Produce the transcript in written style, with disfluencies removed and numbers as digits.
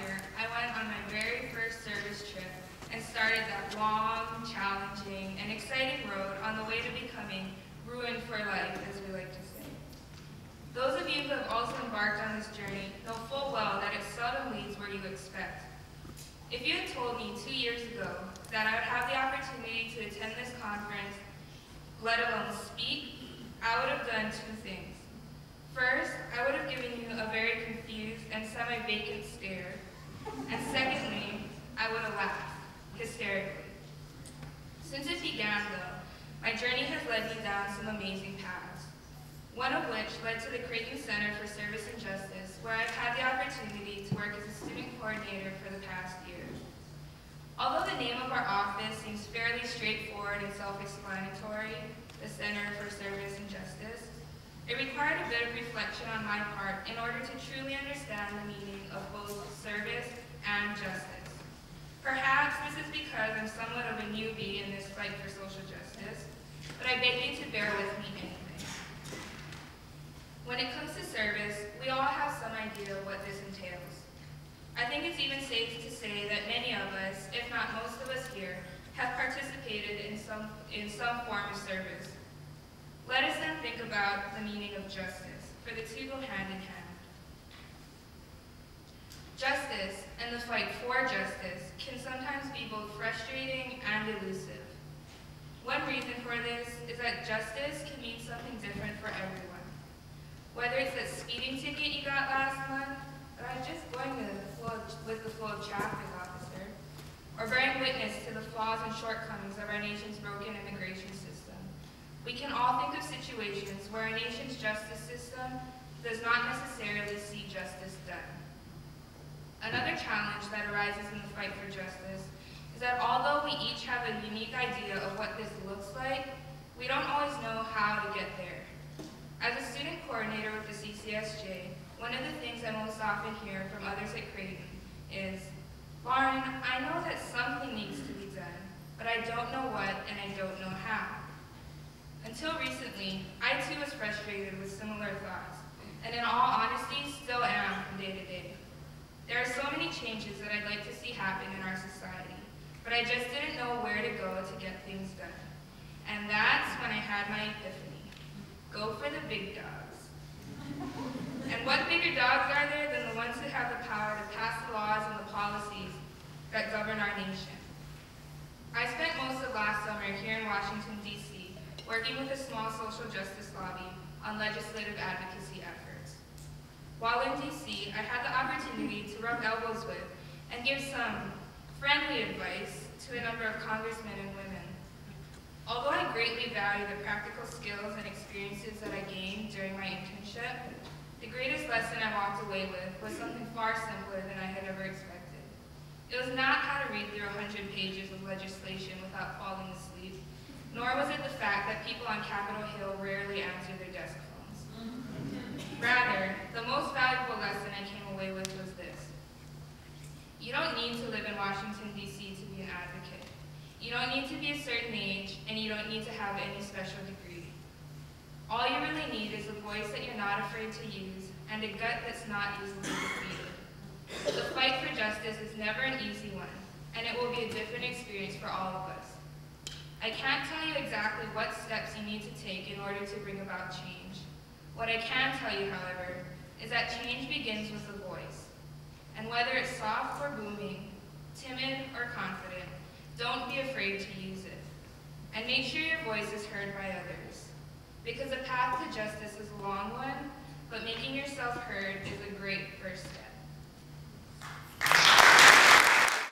year, I went on my very first service trip and started that long, challenging, and exciting road on the way to becoming ruined for life, as we like to say. Those of you who have also embarked on this journey know full well that it seldom leads where you expect. If you had told me 2 years ago that I would have the opportunity to attend this conference, let alone speak, I would have done two things. First, I would have given you a very confused and semi-vacant stare. And secondly, I would have laughed, hysterically. Since it began, though, my journey has led me down some amazing paths, one of which led to the Creighton Center for Service and Justice, where I've had the opportunity to work as a student coordinator for the past year. Although the name of our office seems fairly straightforward and self-explanatory, the Center for Service and Justice, it required a bit of reflection on my part in order to truly understand the meaning of both service and justice. Perhaps this is because I'm somewhat of a newbie in this fight for social justice, but I beg you to bear with me anyway. When it comes to service, we all have some idea of what this entails. I think it's even safe to say that many of us, if not most of us here, have participated in some form of service. Let us then think about the meaning of justice, for the two go hand in hand. Justice and the fight for justice can sometimes be both frustrating and elusive. One reason for this is that justice can mean something different for everyone. Whether it's that speeding ticket you got last month, or I'm just going with the flow of traffic, officer, or bearing witness to the flaws and shortcomings of our nation's broken immigration system. We can all think of situations where our nation's justice system does not necessarily see justice done. Another challenge that arises in the fight for justice is that although we each have a unique idea of what this looks like, we don't always know how to get there. As a student coordinator with the CCSJ, one of the things I most often hear from others at Creighton is, "Lauren, I know that something needs to be done, but I don't know what and I don't know how." Until recently, I too was frustrated with similar thoughts, and in all honesty, still am from day to day. There are so many changes that I'd like to see happen in our society, but I just didn't know where to go to get things done. And that's when I had my epiphany. Go for the big dogs. And what bigger dogs are there than the ones who have the power to pass the laws and the policies that govern our nation? I spent most of last summer here in Washington, D.C., working with a small social justice lobby on legislative advocacy efforts. While in D.C., I had the opportunity to rub elbows with and give some friendly advice to a number of congressmen and women. Although I greatly value the practical skills and experiences that I gained during my internship, the greatest lesson I walked away with was something far simpler than I had ever expected. It was not how to read through 100 pages of legislation without falling asleep, nor was it the fact that people on Capitol Hill rarely answer their desk phones. Rather, the most valuable lesson I came away with was this. You don't need to live in Washington, D.C. to be an advocate. You don't need to be a certain age, and you don't need to have any special degree. All you really need is a voice that you're not afraid to use, and a gut that's not easily defeated. The fight for justice is never an easy one, and it will be a different experience for all of us. I can't tell you exactly what steps you need to take in order to bring about change. What I can tell you, however, is that change begins with a voice. And whether it's soft or booming, timid or confident, don't be afraid to use it. And make sure your voice is heard by others. Because the path to justice is a long one, but making yourself heard is a great first step.